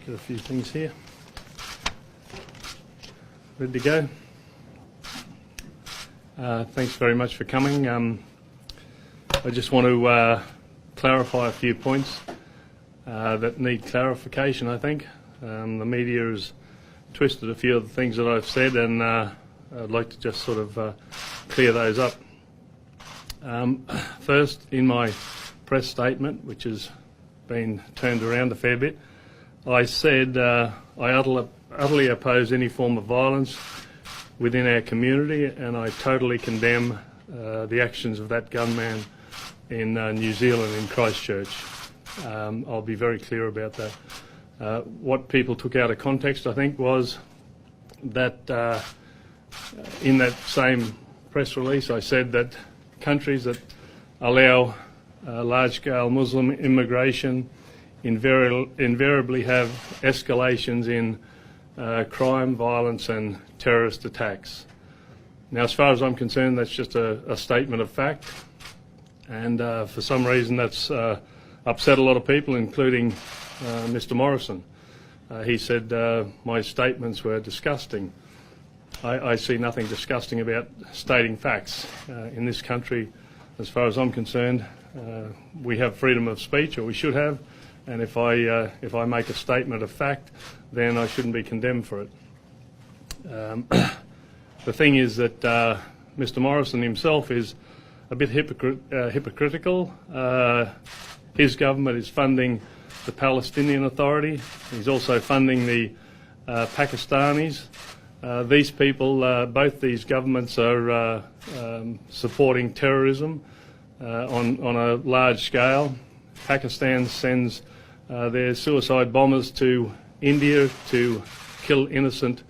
Got a few things here. Ready to go? Thanks very much for coming. I just want to clarify a few points that need clarification, I think. The media has twisted a few of the things that I've said, and I'd like to just sort of clear those up. First, in my press statement, which has been turned around a fair bit, I said I utterly oppose any form of violence within our community, and I totally condemn the actions of that gunman in New Zealand, in Christchurch. I'll be very clear about that. What people took out of context, I think, was that in that same press release I said that countries that allow large-scale Muslim immigration invariably have escalations in crime, violence and terrorist attacks. Now, as far as I'm concerned, that's just a statement of fact, and for some reason that's upset a lot of people, including Mr. Morrison. He said my statements were disgusting. I see nothing disgusting about stating facts. In this country, as far as I'm concerned, we have freedom of speech, or we should have, and if I make a statement of fact, then I shouldn't be condemned for it. The thing is that Mr. Morrison himself is a bit hypocritical. His government is funding the Palestinian Authority. He's also funding the Pakistanis. These people, both these governments are supporting terrorism on a large scale. Pakistan sends their suicide bombers to India to kill innocent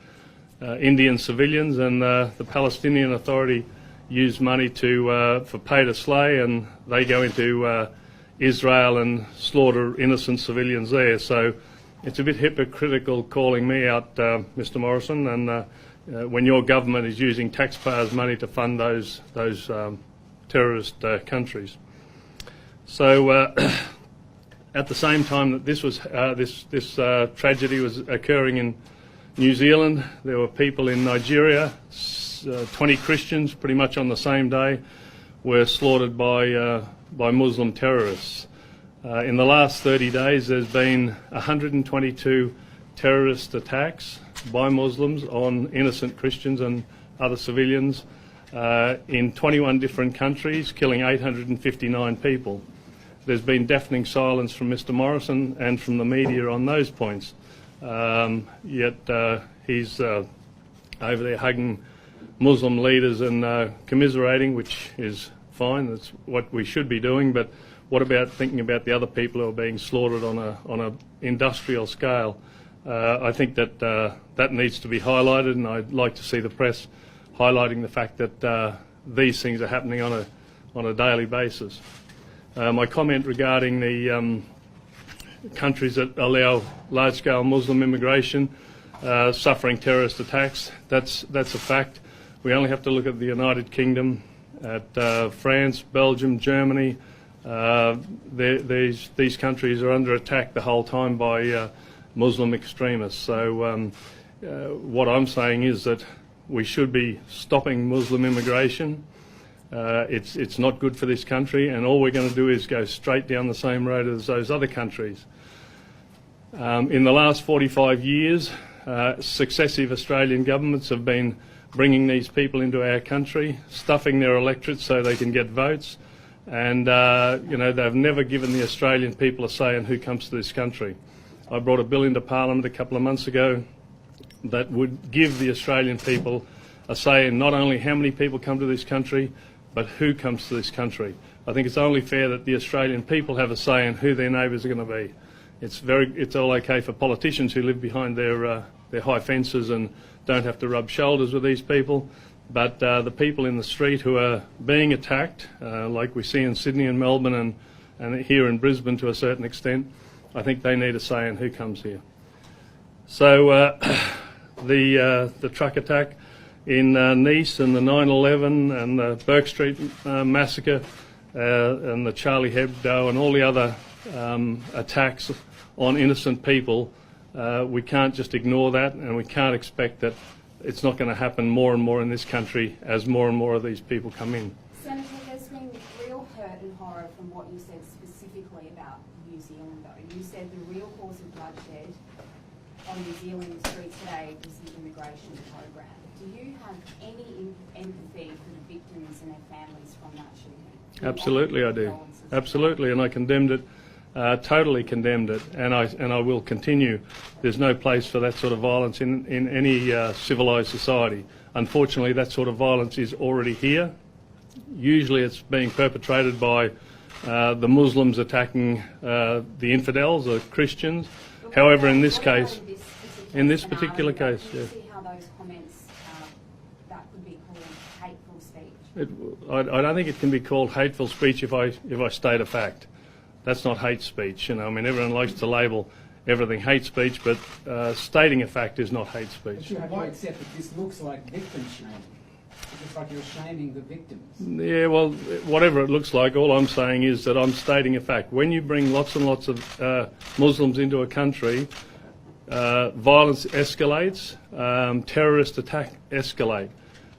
Indian civilians, and the Palestinian Authority use money for pay to slay, and they go into Israel and slaughter innocent civilians there. So it's a bit hypocritical calling me out, Mr. Morrison, and when your government is using taxpayers' money to fund those terrorist countries. So at the same time that this was this tragedy was occurring in New Zealand, there were people in Nigeria, 20 Christians, pretty much on the same day, were slaughtered by Muslim terrorists. In the last 30 days, there's been 122 terrorist attacks by Muslims on innocent Christians and other civilians in 21 different countries, killing 859 people. There's been deafening silence from Mr. Morrison and from the media on those points. Yet he's over there hugging Muslim leaders and commiserating, which is fine. That's what we should be doing. But what about thinking about the other people who are being slaughtered on a industrial scale? I think that that needs to be highlighted, and I'd like to see the press highlighting the fact that these things are happening on a daily basis. My comment regarding the countries that allow large-scale Muslim immigration suffering terrorist attacks, that's a fact. We only have to look at the United Kingdom, at France, Belgium, Germany. These countries are under attack the whole time by Muslim extremists. So what I'm saying is that we should be stopping Muslim immigration. It's not good for this country, and all we're going to do is go straight down the same road as those other countries. In the last 45 years, successive Australian governments have been bringing these people into our country, stuffing their electorates so they can get votes, and they've never given the Australian people a say in who comes to this country. I brought a bill into Parliament a couple of months ago that would give the Australian people a say in not only how many people come to this country, but who comes to this country. I think it's only fair that the Australian people have a say in who their neighbours are going to be. It's all okay for politicians who live behind their high fences and don't have to rub shoulders with these people, but the people in the street who are being attacked, like we see in Sydney and Melbourne and here in Brisbane to a certain extent, I think they need a say in who comes here. So the truck attack in Nice and the 9/11 and the Burke Street massacre and the Charlie Hebdo and all the other attacks on innocent people We can't just ignore that, and we can't expect that it's not going to happen more and more in this country as more and more of these people come in. Senator, there's been real hurt and horror from what you said specifically about New Zealand, though. You said the real cause of bloodshed on New Zealand streets today was the immigration program. Do you have any empathy for the victims and their families from that shooting? Absolutely, I do. Absolutely, and I condemned it. Totally condemned it, and I will continue. There's no place for that sort of violence in any civilised society. Unfortunately, that sort of violence is already here. Usually it's being perpetrated by the Muslims attacking the infidels, or Christians. However, in this case, in this particular case, yeah. See how those comments that could be called hateful speech? I don't think it can be called hateful speech if I state a fact. That's not hate speech, you know. I mean, everyone likes to label everything hate speech, but stating a fact is not hate speech. But you have to accept that this looks like victim shaming. It looks like you're shaming the victims. Yeah, well, whatever it looks like, all I'm saying is that I'm stating a fact. When you bring lots and lots of Muslims into a country, violence escalates, terrorist attack escalate.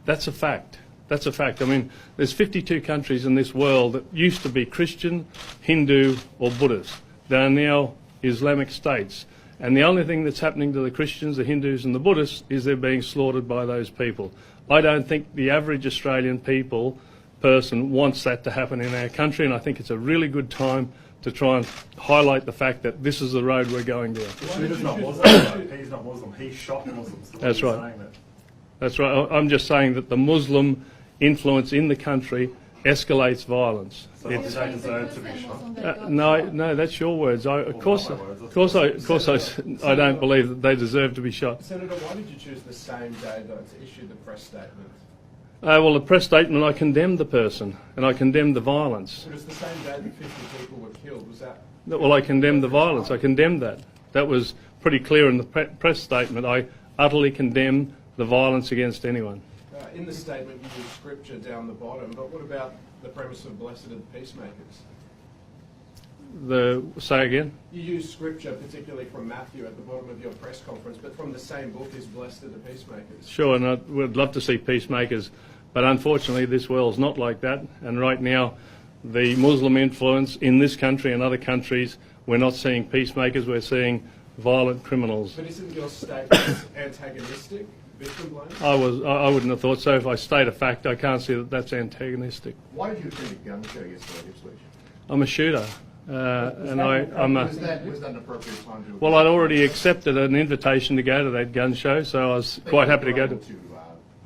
That's a fact. That's a fact. I mean, there's 52 countries in this world that used to be Christian, Hindu or Buddhist. They are now Islamic states. And the only thing that's happening to the Christians, the Hindus and the Buddhists is they're being slaughtered by those people. I don't think the average Australian person wants that to happen in our country, and I think it's a really good time to try and highlight the fact that this is the road we're going down. He's not Muslim. He's not Muslim. He shot Muslims. That's right. That's right. I'm just saying that the Muslim influence in the country escalates violence. So they deserve to be shot? No, that's your words. Of course, I don't believe that they deserve to be shot. Senator, why did you choose the same day, though, to issue the press statement? Well, the press statement, I condemned the person and I condemned the violence. But it's the same day that 50 people were killed. Was that? Well, I condemned the violence. I condemned that. That was pretty clear in the press statement. I utterly condemned the violence against anyone. In the statement, you use scripture down the bottom, but what about the premise of blessed are the peacemakers? Say again? You use scripture, particularly from Matthew, at the bottom of your press conference, but from the same book is blessed are the peacemakers. Sure, and I would love to see peacemakers, but unfortunately this world's not like that, and right now the Muslim influence in this country and other countries, we're not seeing peacemakers, we're seeing violent criminals. But isn't your statement antagonistic? Victim blame? I wouldn't have thought so. If I state a fact, I can't see that that's antagonistic. Why did you attend a gun show yesterday, Ipswich? I'm a shooter. Was that an appropriate time to... Well, I'd already accepted an invitation to go to that gun show, so I was quite happy to go to...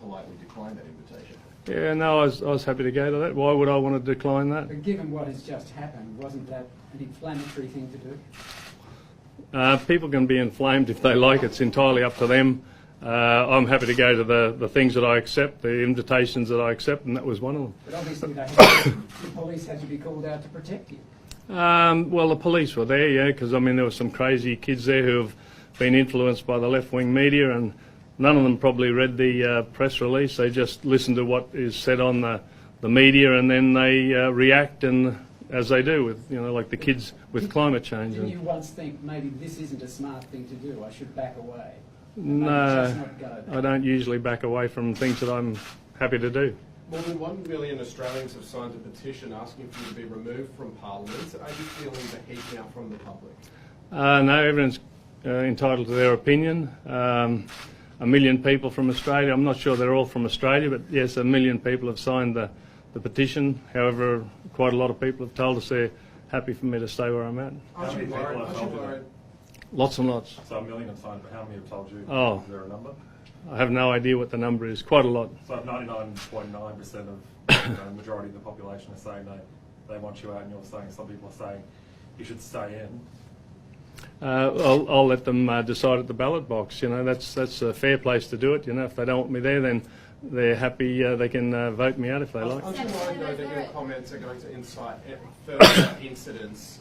politely decline that invitation. Yeah, no, I was happy to go to that. Why would I want to decline that? But given what has just happened, wasn't that an inflammatory thing to do? People can be inflamed if they like. It's entirely up to them. I'm happy to go to the things that I accept, the invitations that I accept, and that was one of them. But obviously the police had to be called out to protect you. Well, the police were there, yeah, because, I mean, there were some crazy kids there who have been influenced by the left-wing media, and none of them probably read the press release. They just listen to what is said on the media, and then they react, and as they do with, you know, like the kids with climate change. Didn't you once think maybe this isn't a smart thing to do, I should back away? No, I don't usually back away from things that I'm happy to do. More than 1 million Australians have signed a petition asking for you to be removed from Parliament. Are you feeling the heat now from the public? No, everyone's entitled to their opinion. 1 million people from Australia. I'm not sure they're all from Australia, but yes, 1 million people have signed the petition. However, quite a lot of people have told us they're happy for me to stay where I'm at. Aren't you worried? Lots and lots. So 1 million have signed, but how many have told you? Oh. Is there a number? I have no idea what the number is. Quite a lot. So if 99.9% of the majority of the population are saying they want you out, and you're saying some people are saying you should stay in. I'll let them decide at the ballot box. You know, that's a fair place to do it. You know, if they don't want me there, then they're happy. They can vote me out if they like. Aren't you worried, though, that your comments are going to incite further incidents,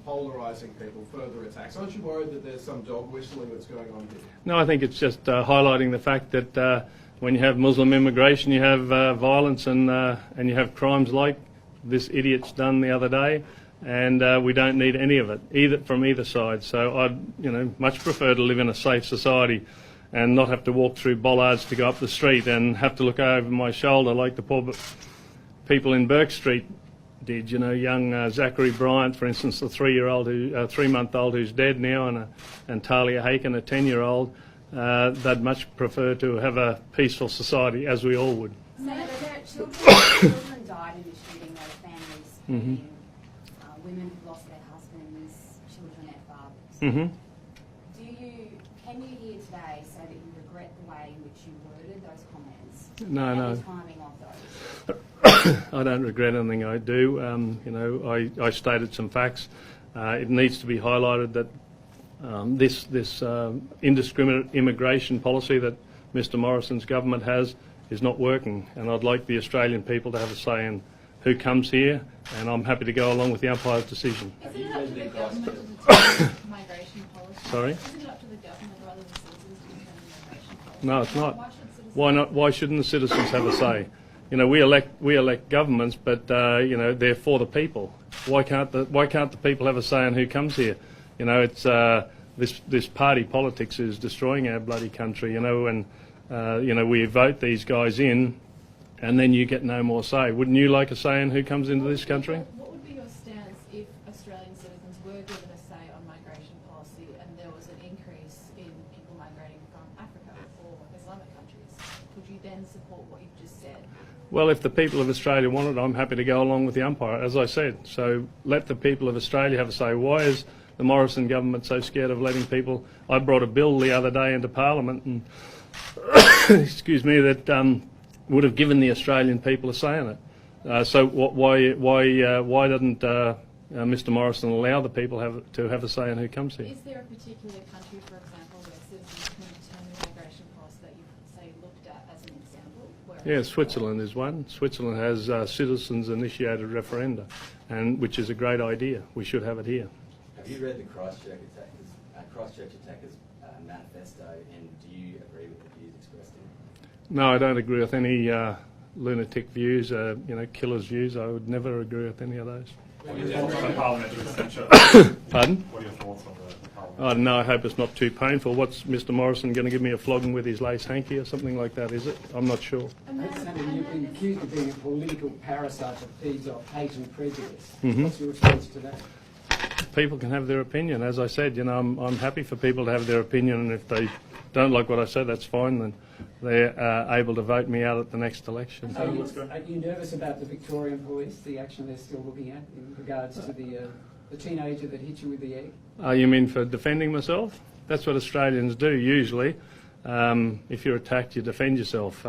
polarising people, further attacks? Aren't you worried that there's some dog whistling that's going on here? No, I think it's just highlighting the fact that when you have Muslim immigration, you have violence and you have crimes like this idiot's done the other day. and we don't need any of it, either from either side. So I'd much prefer to live in a safe society and not have to walk through bollards to go up the street and have to look over my shoulder like the poor people in Burke Street did. Young Zachary Bryant, for instance, the 3-month-old who's dead now, and Talia Haken, a 10-year-old. They'd much prefer to have a peaceful society, as we all would. Senator, children died in the shooting, those families, women who lost their husbands, children their fathers. Can you here today say that you regret the way in which you worded those comments? No. The timing of those? I don't regret anything I do. I stated some facts. It needs to be highlighted that this indiscriminate immigration policy that Mr Morrison's government has is not working, and I'd like the Australian people to have a say in who comes here, and I'm happy to go along with the umpire's decision. Isn't it up to the government to determine migration policy? Sorry? Isn't it up to the government rather than citizens to determine migration policy? No, it's not. Why should citizens? Why not? Why shouldn't the citizens have a say? We elect governments, but they're for the people. Why can't the people have a say on who comes here? It's this party politics is destroying our bloody country. And we vote these guys in, and then you get no more say. Wouldn't you like a say in who comes into this country? What would be your stance if Australian citizens were given a say on migration policy and there was an increase in people migrating from Africa or Islamic countries? Would you then support what you've just said? Well, if the people of Australia want it, I'm happy to go along with the umpire, as I said. So let the people of Australia have a say. Why is the Morrison government so scared of letting people? I brought a bill the other day into Parliament, and excuse me, that would have given the Australian people a say in it. So why doesn't Mr Morrison allow the people to have a say in who comes here? Is there a particular country, for example, where citizens can determine migration policy that you've, say, looked at as an example? Yeah, Switzerland is one. Switzerland has citizens-initiated referenda, which is a great idea. We should have it here. Have you read the Christchurch attackers' manifesto, and do you agree with the views expressed in it? No, I don't agree with any lunatic views, killers' views. I would never agree with any of those. What are your thoughts on parliamentary censure? Pardon? What are your thoughts on the parliament? I don't know. I hope it's not too painful. What's Mr Morrison going to give me a flogging with his lace hanky or something like that, is it? I'm not sure. Senator, you've been accused of being a political parasite that feeds off hate and prejudice. What's your response to that? People can have their opinion. As I said, I'm happy for people to have their opinion, and if they don't like what I said, that's fine. Then they're able to vote me out at the next election. Are you nervous about the Victorian police, the action they're still looking at in regards to the teenager that hit you with the egg? You mean for defending myself? That's what Australians do usually. If you're attacked, you defend yourself.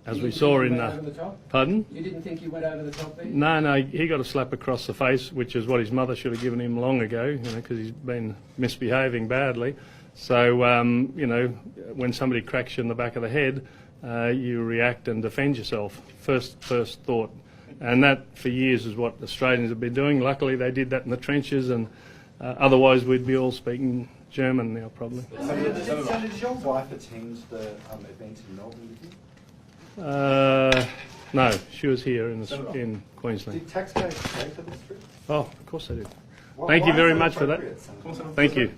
As we saw in... over the top? Pardon? You didn't think you went over the top there? No, he got a slap across the face, which is what his mother should have given him long ago, because he's been misbehaving badly. So, when somebody cracks you in the back of the head, you react and defend yourself. First thought. And that, for years, is what Australians have been doing. Luckily, they did that in the trenches, and otherwise we'd be all speaking German now, probably. Senator, did your wife attend the event in Melbourne with you? No, she was here in Queensland. Did taxpayers pay for this trip? Oh, of course they did. Thank you very much for that. Thank you.